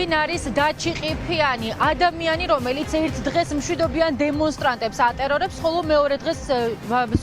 ვინ არის დაჩი ყიფიანი ადამიანი, რომელიც ერთ დღეს მშვიდობიან დემონსტრანტებს ატერორებს, ხოლო მეორე დღეს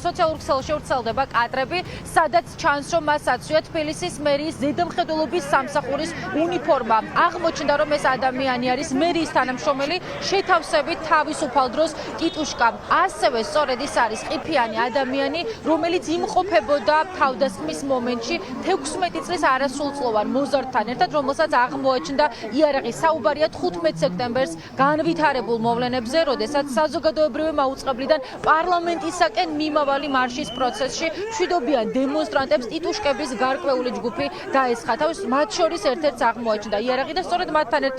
სოციალურ ქსელში ვრცელდება კადრები, სადაც ჩანს, რომ მას აცვია თბილისის მერიის ზედამხედველობის სამსახურის უნიფორმა. აღმოჩნდა, რომ ეს ადამიანი არის მერიის თანამშრომელი, შეთავსებით თავისუფალ დროს ტიტუშკა. ასევე სწორედ ის არის ყიფიანი ადამიანი, რომელიც იმყოფებოდა თავდასხმის მომენტში 16 წლის არასრულწლოვან მოზარდთან ერთად, რომელსაც აღმოაჩნდა იარაღი. საუბარია 15 სექტემბერს განვითარებულ მოვლენებზე, როდესაც საზოგადოებრივი მაუწყებლიდან პარლამენტისაკენ მიმავალი მარშის პროცესში მშვიდობიან დემონსტრანტებს ტიტუშკების გარკვეული ჯგუფი დაესხა. მათ შორის ერთ-ერთს აღმოაჩნდა იარაღი და სწორედ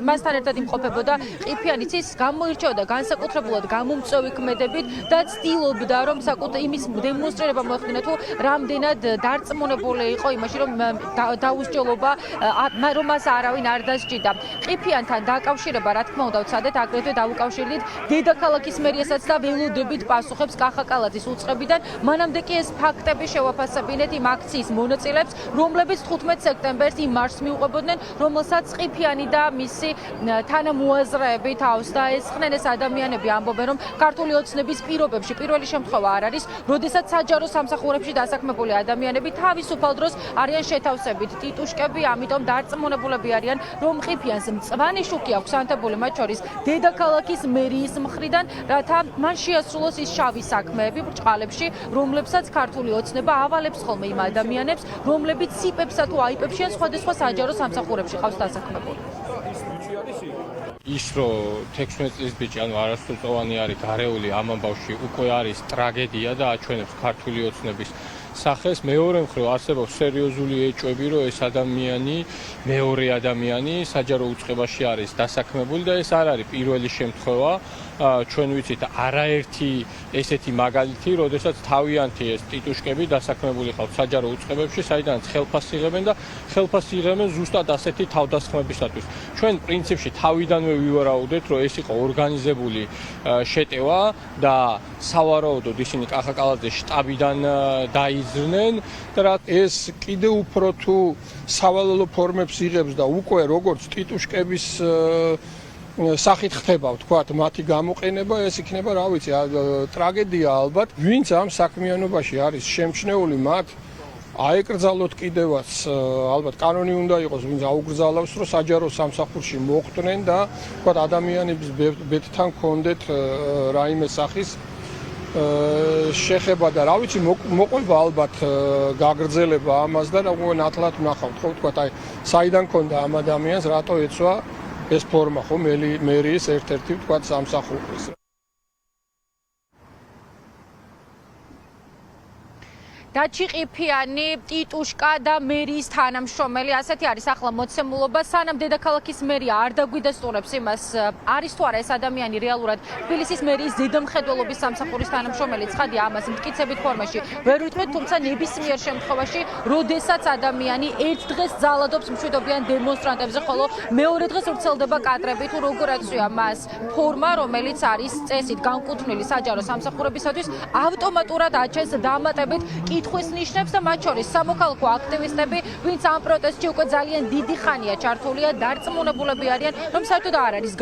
მასთან ერთად იმყოფებოდა ყიფიანიც. ის გამოირჩეოდა განსაკუთრებულად გამომწვევი ქმედებით და ცდილობდა, რომ იმის დემონსტრირება მოეხდინა თუ რამდენად დარწმუნებული იყო იმაში, რომ დაუსჯელობა რომ მას არავინ არ დასჯიდა. ყიფიანთან დაკავშირება, რა თქმა უნდა, ვცადეთ, აგრეთვე დაუკავშირდით დედაქალაქის მერიასაც და ველოდებით პასუხებს კახა კალაძის უწყებიდან. მანამდე კი ეს ფაქტები შევაფასებინეთ იმ აქციის მონაწილეებს, რომლებიც 15 სექტემბერს იმ მარშს მიუყვებოდნენ, რომელსაც ყიფიანი და მისი თანამოაზრეები თავს დაესხნენ. ეს ადამიანები ამბობენ, რომ ქართული ოცნების პირობებში პირველი შემთხვევა არ არის, როდესაც საჯარო სამსახურებში დასაქმებული ადამიანები თავისუფალ დროს არიან შეთავსებით ტიტუშკები, ამიტომ დარწმუნებულები არიან, რომ ყიფიანს მწვანე შუქი აქვს ანთებული, მათ შორის დედაქალაქის მერიის მხრიდან, რათა მან შეასრულოს ის შავი საქმეები ბრჭყალებში, რომლებსაც ქართული ოცნება ავალებს ხოლმე იმ ადამიანებს, რომლებიც სიპებსა თუ აიპებში ან სხვადასხვა საჯარო სამსახურებში ყავს დასაქმებული. ის რომ 16 წლის ბიჭი, ანუ არასრულწლოვანი არის გარეული ამ ამბავში, უკვე არის ტრაგედია და აჩვენებს ქართული ოცნების სახეს. მეორე მხრივ არსებობს სერიოზული ეჭვები, რომ ეს ადამიანი, მეორე ადამიანი საჯარო უწყებაში არის დასაქმებული და ეს არ არის პირველი შემთხვევა. ჩვენ ვიცით არაერთი ესეთი მაგალითი, როდესაც თავიანთი ეს ტიტუშკები დასაქმებული ყავთ საჯარო უწყებებში, საიდანაც ხელფასს იღებენ და ხელფასს იღებენ ზუსტად ასეთი თავდასხმებისათვის. ჩვენ პრინციპში თავიდანვე ვივარაუდეთ, რომ ეს იყო ორგანიზებული შეტევა და სავარაუდოდ ისინი კახა კალაძის შტაბიდან დაიძრნენ და ეს კიდევ უფრო თუ სავალალო ფორმებს იღებს და უკვე როგორც ტიტუშკების სახით ხდება, ვთქვათ, მათი გამოყენება, ეს იქნება, რა ვიცი, ტრაგედია ალბათ. ვინც ამ საქმიანობაში არის შემჩნეული, მათ აეკრძალოთ კიდევაც, ალბათ კანონი უნდა იყოს, ვინც აუგრძალავს, რომ საჯარო სამსახურში მოხვდნენ და ვთქვათ, ადამიანების ბედთან კონდეთ რაიმე სახის შეხება და რა ვიცი, მოყვება ალბათ გაგრძელება ამას და ნათლად ვნახავთ, ხო, ვთქვათ, აი, საიდან ქონდა ამ ადამიანს, რატო ეცვა ეს ფორმა, ხო, მერიის ერთ-ერთი, ვთქვათ, სამსახურის. დაჩი ყიფიანი, ტიტუშკა და მერიის თანამშრომელი, ასეთი არის ახლა მოცემულობა. სანამ დედაქალაქის მერია არ დაგვიდასტურებს იმას, არის თუ არა ეს ადამიანი რეალურად თბილისის მერიის ზედამხედველობის სამსახურის თანამშრომელი, ცხადია, ამას მტკიცებით ფორმაში ვერ ვიტყვით, თუმცა ნებისმიერ შემთხვევაში, როდესაც ადამიანი ერთ დღეს ძალადობს მშვიდობიან დემონსტრანტებზე, ხოლო მეორე დღეს ვრცელდება კადრები, თუ როგორ აწვია მას ფორმა, რომელიც არის წესით განკუთვნილი საჯარო სამსახურებისათვის, ავტომატურად აჩენს დამატებით კითხვის ნიშნებს და მათ შორის სამოქალაქო აქტივისტები, ვინც ამ პროტესტში უკვე ძალიან დიდი ხანია ჩართულია, დარწმუნებულები არიან, რომ საერთოდ არ არის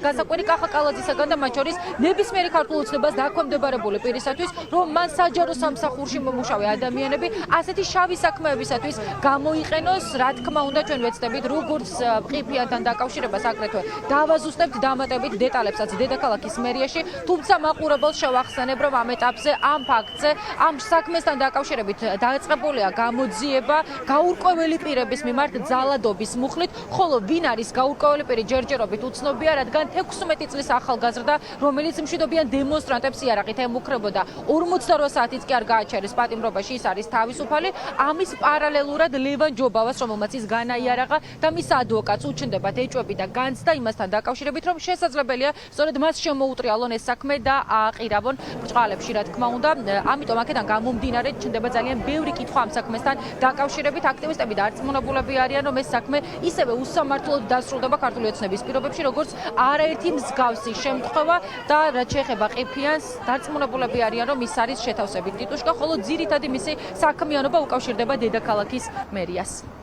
გასაკვირი კახა კალაძისაგან და მათ შორის ნებისმიერი ქართულ ოცნებას დაქვემდებარებული პირისათვის, რომ მან საჯარო სამსახურში მომუშავე ადამიანები ასეთი შავი საქმეებისათვის გამოიყენოს. რა თქმა უნდა, ჩვენ ვეცდებით როგორც ყიფიანთან დაკავშირებას, აგრეთვე დავაზუსტებთ დამატებით დეტალებსაც დედაქალაქის მერიაში, თუმცა მაყურებელს შევახსენებ, რომ ამ ეტაპზე, ამ ფაქტზე, ამ საქმესთან დაკავშირებით დაწყებულია გამოძიება გაურკვეველი პირების მიმართ ძალადობის მუხლით, ხოლო ვინ არის გაურკვეველი პირი ჯერჯერობით უცნობია, რადგან 16 წლის ახალგაზრდა, რომელიც მშვიდობიან დემონსტრანტებს იარაღით ემუქრებოდა, 48 საათიც კი არ გააჩერეს პატიმრობაში, ის არის თავისუფალი. ამის პარალელურად ლევან ჯობავას, რომელმაც ის განაიარაღა და მის ადვოკატს უჩნდებათ ეჭვები და განცდა იმასთან დაკავშირებით, რომ შესაძლებელია სწორედ მას შემოუტრიალონ ეს საქმე და ააყირავონ ბრჭყალებში, რა თქმა უნდა. ამიტომ აქედან გამომდინარე ჩნდება ძალიან ბევრი კითხვა ამ საქმესთან დაკავშირებით. აქტივისტები დარწმუნებულები არიან, რომ ეს საქმე ისევე უსამართლოდ დასრულდება ქართული ოცნების პირობებში, როგორც არაერთი მსგავსი შემთხვევა და რაც შეეხება ყიფიანს, დარწმუნებულები არიან, რომ ის არის შეთავსებით ტიტუშკა, ხოლო ძირითადი მისი საქმიანობა უკავშირდება დედაქალაქის მერიას.